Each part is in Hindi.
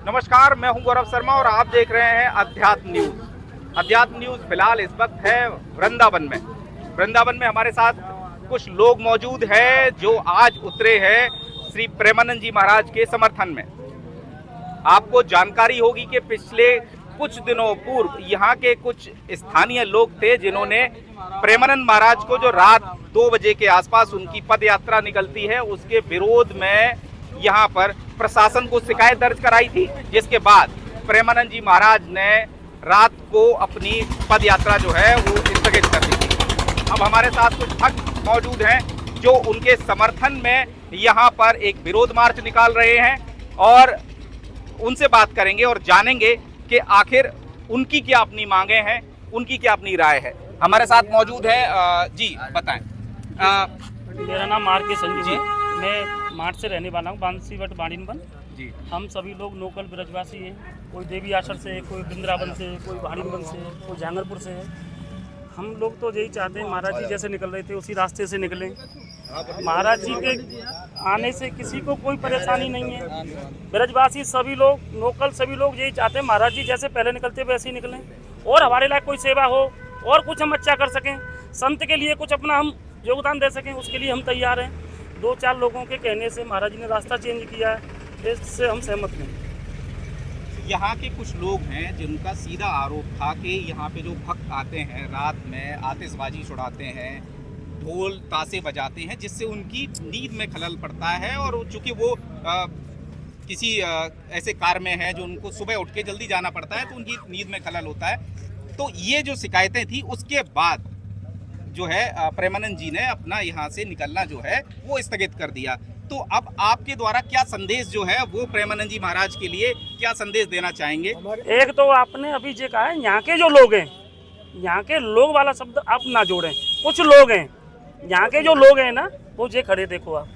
नमस्कार, मैं हूं गौरव शर्मा और आप देख रहे हैं अध्यात्म न्यूज। अध्यात्म न्यूज फिलहाल इस वक्त है वृंदावन में। वृंदावन में हमारे साथ कुछ लोग मौजूद हैं जो आज उतरे हैं श्री प्रेमानंद जी महाराज के समर्थन में। आपको जानकारी होगी कि पिछले कुछ दिनों पूर्व यहाँ के कुछ स्थानीय लोग थे जिन्होंने प्रेमानंद महाराज को, जो रात 2 बजे के आसपास उनकी पद यात्रा निकलती है, उसके विरोध में यहाँ पर प्रशासन को शिकायत दर्ज कराई थी, जिसके बाद प्रेमानंद जी महाराज ने रात को अपनी पद यात्रा जो है वो स्थगित कर दी थी। अब हमारे साथ कुछ भक्त मौजूद हैं जो उनके समर्थन में यहाँ पर एक विरोध मार्च निकाल रहे हैं और उनसे बात करेंगे और जानेंगे कि आखिर उनकी क्या अपनी मांगे हैं, उनकी क्या अपनी राय है। हमारे साथ मौजूद है जी, बताएं। मेरा नाम मार के संजू है। मैं मार्च से रहने वाला हूँ, बांसीवट बाड़ीनवन जी। हम सभी लोग लोकल ब्रजवासी हैं। कोई देवी आश्रम से, कोई वृंदावन से, कोई बाड़ीनवन से, कोई जहांगीरपुर से है। हम लोग तो यही चाहते हैं महाराज जी जैसे निकल रहे थे उसी रास्ते से निकलें। महाराज जी के आने से किसी को कोई परेशानी नहीं है। ब्रजवासी सभी लोग, लोकल सभी लोग यही चाहते हैं महाराज जी जैसे पहले निकलते वैसे ही निकलें और हमारे लायक कोई सेवा हो और कुछ हम अच्छा कर सकें, संत के लिए कुछ अपना हम योगदान दे सकें, उसके लिए हम तैयार हैं। 2-4 लोगों के कहने से महाराज जी ने रास्ता चेंज किया है, इससे हम सहमत नहीं। यहाँ के कुछ लोग हैं जिनका सीधा आरोप था कि यहाँ पे जो भक्त आते हैं रात में आतिशबाजी छुड़ाते हैं, ढोल ताशे बजाते हैं, जिससे उनकी नींद में खलल पड़ता है और चूंकि वो किसी ऐसे कार में है जो उनको सुबह उठ के जल्दी जाना पड़ता है तो उनकी नींद में खलल होता है। तो ये जो शिकायतें थी उसके बाद जो है प्रेमानंद जी ने अपना यहाँ से निकलना जो है वो स्थगित कर दिया। तो अब आपके द्वारा क्या संदेश जो है वो प्रेमानंद जी महाराज के लिए क्या संदेश देना चाहेंगे? एक तो आपने अभी जो कहा है, यहाँ के जो लोग हैं, यहाँ के लोग वाला शब्द आप ना जोड़ें। कुछ लोग हैं यहाँ के जो लोग हैं ना, वो जे खड़े देखो आप,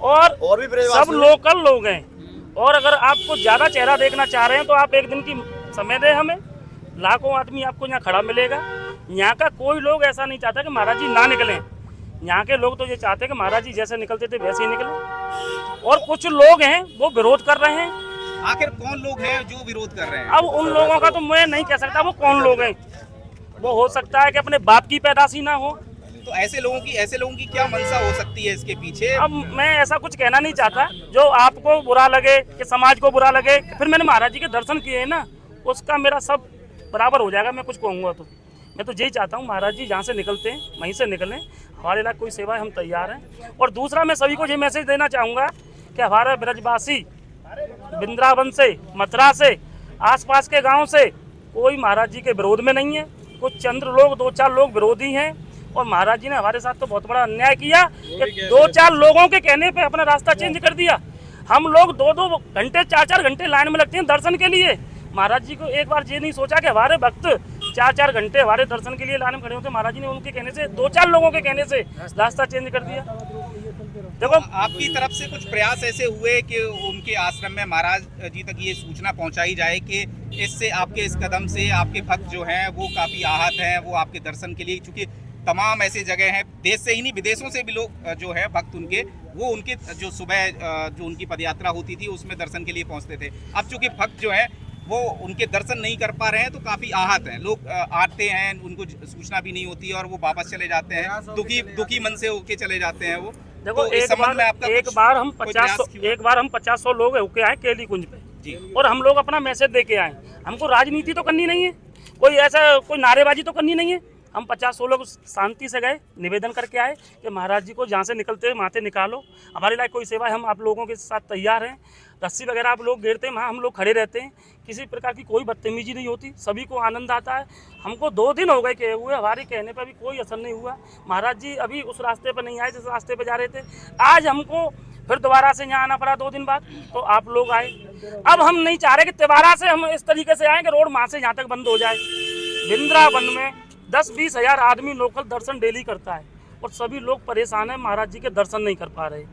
और भी सब लोकल लोग हैं। और अगर आपको ज्यादा चेहरा देखना चाह रहे हैं तो आप एक दिन की समय दें हमें, लाखों आदमी आपको यहाँ खड़ा मिलेगा। यहाँ का कोई लोग ऐसा नहीं चाहता कि महाराज जी ना निकलें। यहाँ के लोग तो ये चाहते हैं कि महाराज जी जैसे निकलते थे वैसे ही निकले। और कुछ लोग हैं वो विरोध कर रहे हैं। आखिर कौन लोग हैं जो विरोध कर रहे हैं? अब उन लोगों का तो मैं नहीं कह सकता वो कौन लोग हैं। वो हो सकता है कि अपने बाप की पैदाशी ना हो। तो ऐसे लोगों की क्या मंशा हो सकती है इसके पीछे? अब मैं ऐसा कुछ कहना नहीं चाहता जो आपको बुरा लगे कि समाज को बुरा लगे। फिर मैंने महाराज जी के दर्शन किए हैं ना, उसका मेरा सब बराबर हो जाएगा। मैं कुछ कहूँगा तो मैं तो यही चाहता हूँ महाराज जी जहाँ से निकलते हैं वहीं से निकलें। हमारे लायक कोई सेवा है, हम तैयार हैं। और दूसरा मैं सभी को ये मैसेज देना चाहूँगा कि हमारे ब्रजवासी वृंदावन से, मथुरा से, आसपास के गांव से कोई महाराज जी के विरोध में नहीं है। कुछ चंद्र लोग, 2-4 लोग विरोधी हैं और महाराज जी ने हमारे साथ तो बहुत बड़ा अन्याय किया कि 2-4 लोगों के कहने पे अपना रास्ता चेंज कर दिया। हम लोग 2-2 घंटे, 4-4 घंटे लाइन में लगते हैं दर्शन के लिए। महाराज जी को एक बार ये नहीं सोचा कि हमारे भक्त 4-4 घंटे हमारे दर्शन के लिए लाइन में खड़े होते। महाराज जी ने उनके कहने से, 2-4 लोगों के कहने से रास्ता चेंज कर दिया। देखो, आपकी तरफ से कुछ प्रयास ऐसे हुए कि उनके आश्रम में महाराज जी तक ये सूचना पहुंचाई जाए कि इससे आपके इस कदम से आपके भक्त जो हैं वो काफ़ी आहत हैं, वो आपके दर्शन के लिए, चूँकि तमाम ऐसी जगह हैं, देश से ही नहीं विदेशों से भी लोग जो है भक्त उनके, वो उनके जो सुबह जो उनकी पदयात्रा होती थी उसमें दर्शन के लिए पहुँचते थे। अब चूँकि भक्त जो है वो उनके दर्शन नहीं कर पा रहे हैं तो काफ़ी आहत हैं। लोग आते हैं, उनको सूचना भी नहीं होती है और वो वापस चले जाते हैं, दुखी मन से होके चले जाते हैं वो। देखो, तो एक बार हम 50-100 लोग होके आए केली कुंज पे जी, और हम लोग अपना मैसेज दे के आए। हमको राजनीति तो करनी नहीं है, कोई ऐसा कोई नारेबाजी तो करनी नहीं है। हम 50-100 लोग शांति से गए, निवेदन करके आए कि महाराज जी को जहाँ से निकलते हैं वहाँ से निकालो। हमारे लायक कोई सेवा है, हम आप लोगों के साथ तैयार हैं। रस्सी वगैरह आप लोग गिरते हैं, वहाँ हम लोग खड़े रहते हैं। किसी प्रकार की कोई बदतमीजी नहीं होती, सभी को आनंद आता है। हमको 2 दिन हो गए कहे हुए, हमारे कहने पर भी कोई असर नहीं हुआ। महाराज जी अभी उस रास्ते पर नहीं आए जिस रास्ते पर जा रहे थे। आज हमको फिर दोबारा से यहाँ आना पड़ा 2 दिन बाद, तो आप लोग आए। अब हम नहीं चाह रहे कि तिवारा से हम इस तरीके से आए कि रोड वहाँ से यहाँ तक बंद हो जाए। वृंदावन में 10-20 हज़ार आदमी लोकल दर्शन डेली करता है और सभी लोग परेशान हैं, महाराज जी के दर्शन नहीं कर पा रहे।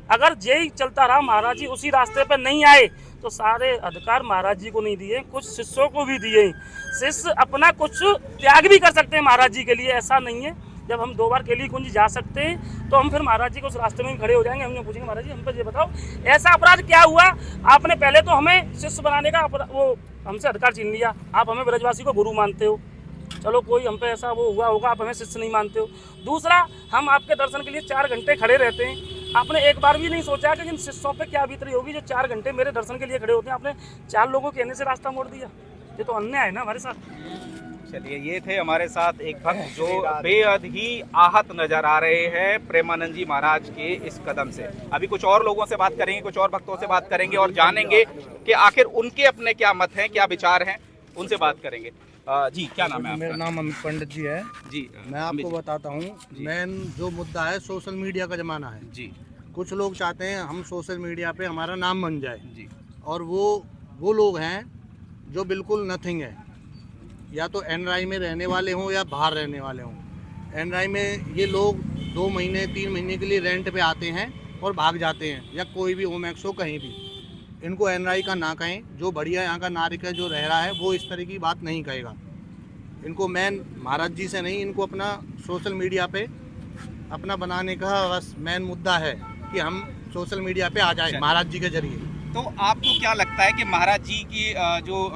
अगर यही चलता रहा, महाराज जी उसी रास्ते पर नहीं आए तो सारे अधिकार महाराज जी को नहीं दिए, कुछ शिष्यों को भी दिए। शिष्य अपना कुछ त्याग भी कर सकते हैं महाराज जी के लिए, ऐसा नहीं है। जब हम 2 बार केली कुंज जा सकते हैं तो हम फिर महाराज जी को उस रास्ते में ही खड़े हो जाएंगे। हम पूछेंगे महाराज जी हम पर ये बताओ ऐसा अपराध क्या हुआ, आपने पहले तो हमें शिष्य बनाने का वो हमसे अधिकार छीन लिया, आप हमें ब्रजवासी को गुरु मानते हो, चलो कोई हम पे ऐसा वो हुआ होगा, आप हमें शिष्य नहीं मानते हो। दूसरा, हम आपके दर्शन के लिए 4 घंटे खड़े रहते हैं, आपने एक बार भी नहीं सोचा कि जिन शिष्यों पे क्या बीत रही होगी जो 4 घंटे मेरे दर्शन के लिए खड़े होते हैं, आपने 4 लोगों के कहने से रास्ता मोड़ दिया। ये तो अन्याय है ना हमारे साथ। चलिए, ये थे हमारे साथ एक भक्त जो बेहद ही आहत नजर आ रहे हैं प्रेमानंद जी महाराज के इस कदम से। अभी कुछ और लोगों से बात करेंगे, कुछ और भक्तों से बात करेंगे और जानेंगे कि आखिर उनके अपने क्या मत हैं, क्या विचार हैं, उनसे बात करेंगे। जी, क्या नाम है आपका? मेरा नाम अमित पंडित जी है जी। मैं आपको बताता हूँ, मेन जो मुद्दा है सोशल मीडिया का ज़माना है जी। कुछ लोग चाहते हैं हम सोशल मीडिया पे हमारा नाम बन जाए जी। और वो लोग हैं जो बिल्कुल नथिंग है, या तो एनआरआई में रहने वाले हों या बाहर रहने वाले हों। एनआरआई में ये लोग 2 महीने 3 महीने के लिए रेंट पे आते हैं और भाग जाते हैं, या कोई भी ओमैक्स हो कहीं भी। इनको एनआरआई का ना कहें, जो बढ़िया यहाँ का नागरिक है जो रह रहा है वो इस तरह की बात नहीं कहेगा। इनको मेन महाराज जी से नहीं, इनको अपना सोशल मीडिया पे अपना बनाने का बस मेन मुद्दा है कि हम सोशल मीडिया पे आ जाए महाराज जी के जरिए। तो आपको क्या लगता है कि महाराज जी की जो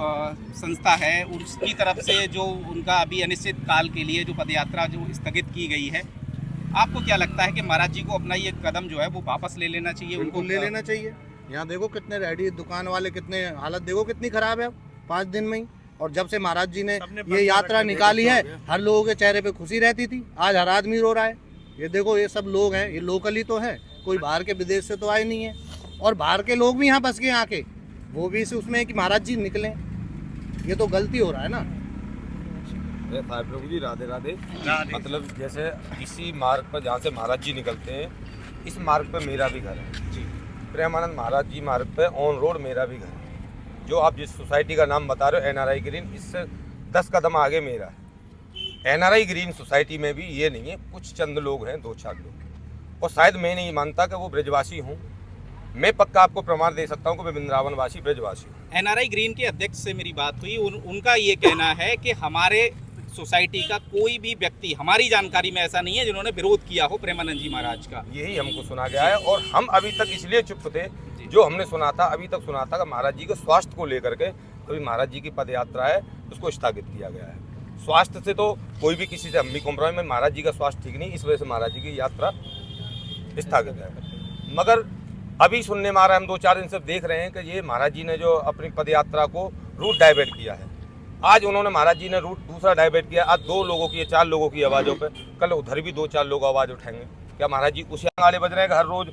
संस्था है उसकी तरफ से जो उनका अभी अनिश्चित काल के लिए जो पदयात्रा जो स्थगित की गई है, आपको क्या लगता है कि महाराज जी को अपना ये कदम जो है वो वापस ले लेना चाहिए? उनको ले लेना चाहिए। यहाँ देखो कितने रेडी दुकान वाले, कितने हालत देखो कितनी खराब है 5 दिन में ही। और जब से महाराज जी ने ये यात्रा निकाली है हर लोगों के चेहरे पे खुशी रहती थी, आज हर आदमी रो रहा है। ये देखो ये सब लोग हैं, ये लोकल ही तो है, कोई बाहर के विदेश से तो आए नहीं है। और बाहर के लोग भी यहाँ बस गए आके, वो भी इस उसमें कि महाराज जी निकलें, ये तो गलती हो रहा है ना। प्रभु जी राधे राधे। मतलब जैसे इसी मार्ग पर जहाँ से महाराज जी निकलते हैं, इस मार्ग पर मेरा भी घर है जी। प्रेमानंद महाराज जी मार्ग पे ऑन रोड मेरा भी घर है। जो आप जिस सोसाइटी का नाम बता रहे हो एनआरआई ग्रीन, इससे 10 कदम आगे मेरा है। एनआरआई ग्रीन सोसाइटी में भी ये नहीं है, कुछ चंद लोग हैं, 2-4 लोग, और शायद मैं नहीं मानता कि वो ब्रजवासी हूँ। मैं पक्का आपको प्रमाण दे सकता हूँ कि मैं वृंदावनवासी ब्रजवासी हूँ। एनआरआई ग्रीन के अध्यक्ष से मेरी बात हुई, उनका ये कहना है कि हमारे सोसाइटी का कोई भी व्यक्ति हमारी जानकारी में ऐसा नहीं है जिन्होंने विरोध किया हो प्रेमानंद जी महाराज का। यही हमको सुना गया है और हम अभी तक इसलिए चुप थे, जो हमने सुना था अभी तक सुना था कि महाराज जी के स्वास्थ्य को लेकर के कभी महाराज जी की पद यात्रा है उसको स्थगित किया गया है। स्वास्थ्य से तो कोई भी किसी से हम भी कॉम्प्रोमाइज में, महाराज जी का स्वास्थ्य ठीक नहीं, इस वजह से महाराज जी की यात्रा स्थगित है। मगर अभी सुनने में आ रहा है, हम 2-4 दिन से देख रहे हैं कि ये महाराज जी ने जो अपनी पद यात्रा को रूट डाइवर्ट किया है। आज उन्होंने महाराज जी ने रूट दूसरा डाइवर्ट किया। आज 2 लोगों की 4 लोगों की आवाज़ों पे, कल उधर भी 2-4 लोग आवाज़ उठाएंगे। क्या महाराज जी उसी गाले बज रहे हैं कि हर रोज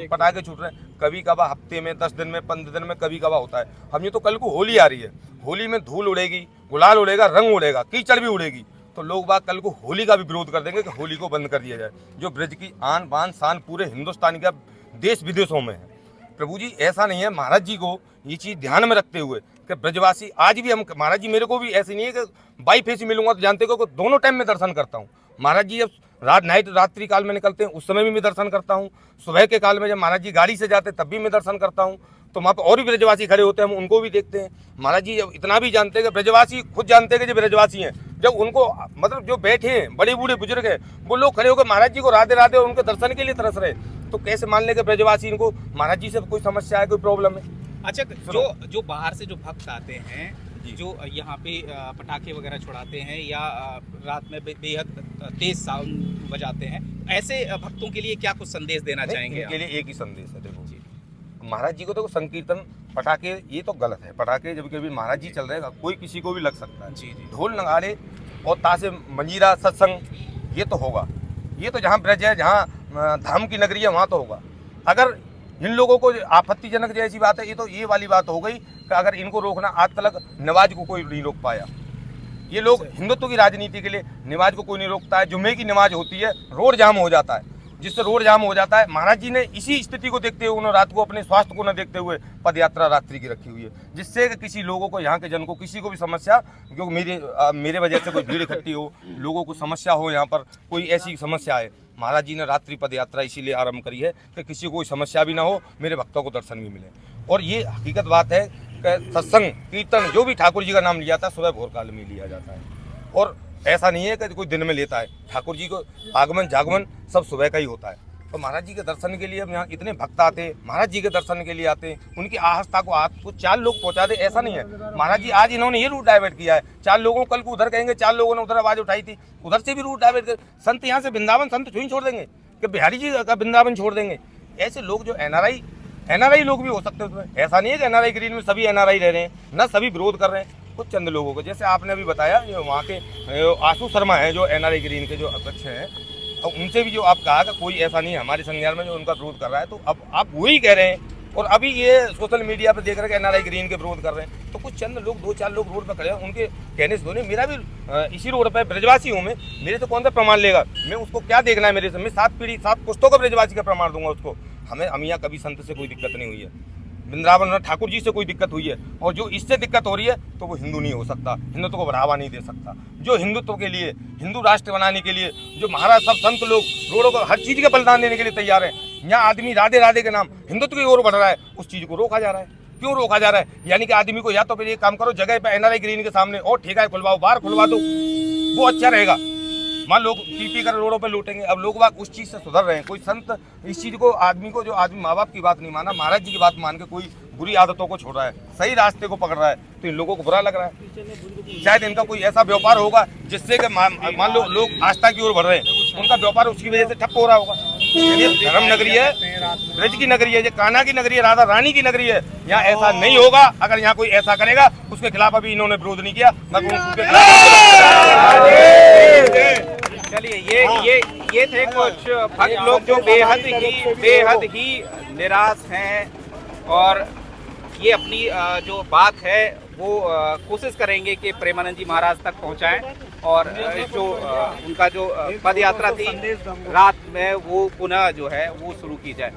पटाखे छूट रहे हैं? कभी कभार हफ्ते में, 10 दिन में, 15 दिन में कभी कभार होता है। हम ये तो कल को होली आ रही है, होली में धूल उड़ेगी, गुलाल उड़ेगा, रंग उड़ेगा, कीचड़ भी उड़ेगी, तो लोग बाग कल को होली का भी विरोध कर देंगे कि होली को बंद कर दिया जाए, जो ब्रज की आन बान शान पूरे हिंदुस्तान का देश विदेशों में है। प्रभु जी ऐसा नहीं है। महाराज जी को ये चीज़ ध्यान में रखते हुए कि ब्रजवासी आज भी हम, महाराज जी मेरे को भी ऐसे नहीं है कि बाई फेस ही मिलूंगा, तो जानते हो कि दोनों टाइम में दर्शन करता हूँ। महाराज जी जब रात्रि काल में निकलते हैं उस समय भी मैं दर्शन करता हूँ, सुबह के काल में जब महाराज जी गाड़ी से जाते तब भी मैं दर्शन करता हूँ। तो वहाँ पर और भी ब्रजवासी खड़े होते हैं, हम उनको भी देखते हैं। महाराज जी जब इतना भी जानते हैं कि ब्रजवासी खुद जानते हैं कि जो ब्रजवासी हैं, जब उनको मतलब जो बैठे हैं बड़े बूढ़े बुजुर्ग हैं, वो लोग खड़े होकर महाराज जी को राधे राधे और उनके दर्शन के लिए तरस रहे, तो कैसे मान लें कि ब्रजवासी इनको महाराज जी से कोई समस्या है, कोई प्रॉब्लम है? अच्छा, जो बाहर से जो भक्त आते हैं, जो यहाँ पे पटाखे वगैरह छुड़ाते हैं या रात में बेहद तेज साउंड बजाते हैं, ऐसे भक्तों के लिए क्या कुछ संदेश देना चाहेंगे? इनके लिए एक ही संदेश है। देखो जी, महाराज जी को देखो संकीर्तन पटाखे ये तो गलत है। पटाखे जब कभी महाराज जी चल रहे हैं कोई किसी को भी लग सकता है। जी जी। ढोल नगाड़े और तासे मंजीरा सत्संग ये तो होगा, ये तो जहाँ ब्रज है, जहाँ धाम की नगरी है, वहाँ तो होगा। अगर इन लोगों को आपत्तिजनक जैसी बात है, ये तो ये वाली बात हो गई कि अगर इनको रोकना, आज तक नमाज को कोई नहीं रोक पाया। ये लोग हिंदुत्व की राजनीति के लिए नमाज को कोई नहीं रोकता है। जुम्मे की नमाज होती है, रोड जाम हो जाता है, जिससे रोड जाम हो जाता है। महाराज जी ने इसी स्थिति को देखते हुए उन्होंने रात को अपने स्वास्थ्य को न देखते हुए पद यात्रा रात्रि की रखी हुई है, जिससे कि किसी लोगों को, यहाँ के जन को, किसी को भी समस्या, क्योंकि मेरे वजह से कोई भीड़ इकट्ठी हो, लोगों को समस्या हो, यहाँ पर कोई ऐसी समस्या है, महाराज जी ने रात्रि पद यात्रा इसीलिए आरंभ करी है कि किसी को कोई समस्या भी ना हो, मेरे भक्तों को दर्शन भी मिले। और ये हकीकत बात है कि सत्संग कीर्तन जो भी ठाकुर जी का नाम लिया था सुबह भोर काल में लिया जाता है। और ऐसा नहीं है कि कोई दिन में लेता है। ठाकुर जी को आगमन जागमन सब सुबह का ही होता है। तो महाराज जी के दर्शन के लिए अब यहाँ इतने भक्त आते हैं, महाराज जी के दर्शन के लिए आते हैं, उनकी आस्था को आपको 4 लोग पहुँचा दे ऐसा नहीं है। महाराज जी आज इन्होंने ये रूट डाइवर्ट किया है, 4 लोगों कल को उधर कहेंगे, 4 लोगों ने उधर आवाज़ उठाई थी, उधर से भी रूट डाइवर्ट कर। संत यहाँ से वृंदावन संत क्यों छोड़ देंगे कि बिहारी जी का वृंदावन छोड़ देंगे? ऐसे लोग जो एनआरआई लोग भी हो सकते हैं उसमें। ऐसा नहीं है कि एनआरआई ग्रीन में सभी एनआरआई रह रहे हैं, ना सभी विरोध कर रहे हैं। कुछ चंद लोगों को, जैसे आपने अभी बताया वहाँ के आशु शर्मा है जो एनआरआई ग्रीन के जो अध्यक्ष हैं, और उनसे भी जो आप कहा कि कोई ऐसा नहीं है हमारे संज्ञान में जो उनका विरोध कर रहा है, तो अब आप वही कह रहे हैं और अभी ये सोशल मीडिया पे देख रहे हैं कि एनआरआई ग्रीन के विरोध कर रहे हैं। तो कुछ चंद लोग 2-4 लोग रोड पर खड़े हैं, उनके कहने से नहीं, मेरा भी इसी रोड पर ब्रजवासी हूँ मैं, मेरे से कौन सा प्रमाण लेगा? मैं उसको क्या देखना है मेरे से? मैं 7 पीढ़ी 7 पुस्तकों का ब्रजवासी का प्रमाण दूंगा उसको। हमें यहाँ कभी संत से कोई दिक्कत नहीं हुई है, वृंदावन में ठाकुर जी से कोई दिक्कत हुई है, और जो इससे दिक्कत हो रही है तो वो हिंदू नहीं हो सकता, हिंदुत्व को बढ़ावा नहीं दे सकता। जो हिंदुत्व के लिए, हिंदू राष्ट्र बनाने के लिए जो महाराज सब संत लोग रोडों को हर चीज़ का बलिदान देने के लिए तैयार है, यहाँ आदमी राधे राधे के नाम हिंदुत्व की ओर बढ़ रहा है, उस चीज़ को रोका जा रहा है। क्यों रोका जा रहा है? यानी कि आदमी को या तो फिर ये काम करो, जगह पे एनआरआई ग्रीन के सामने और ठेका खुलवाओ, बाहर खुलवा दो, वो अच्छा रहेगा। मान लोग पी कर रोडों पे लूटेंगे। अब लोग बाग उस चीज़ से सुधर रहे हैं। कोई संत इस चीज़ को, आदमी को, जो आदमी माँ बाप की बात नहीं माना, महाराज जी की बात मान के कोई बुरी आदतों को छोड़ रहा है, सही रास्ते को पकड़ रहा है, तो इन लोगों को बुरा लग रहा है। शायद इनका कोई ऐसा व्यापार होगा जिससे कि मान लो लोग आस्था की ओर बढ़ रहे हैं, उनका व्यापार उसकी वजह से ठप्प हो रहा होगा। ये धर्म नगरी है, ब्रज की नगरी है, ये कान्हा की नगरी है, राधा रानी की नगरी है। यहाँ ऐसा नहीं होगा। अगर यहाँ कोई ऐसा करेगा उसके खिलाफ अभी इन्होंने विरोध नहीं किया। चलिए, ये थे कुछ भक्त लोग जो बेहद ही निराश हैं, और ये अपनी जो बात है वो कोशिश करेंगे कि प्रेमानंद जी महाराज तक पहुंचाएं, और जो उनका जो पद यात्रा थी रात में वो पुनः जो है वो शुरू की जाए।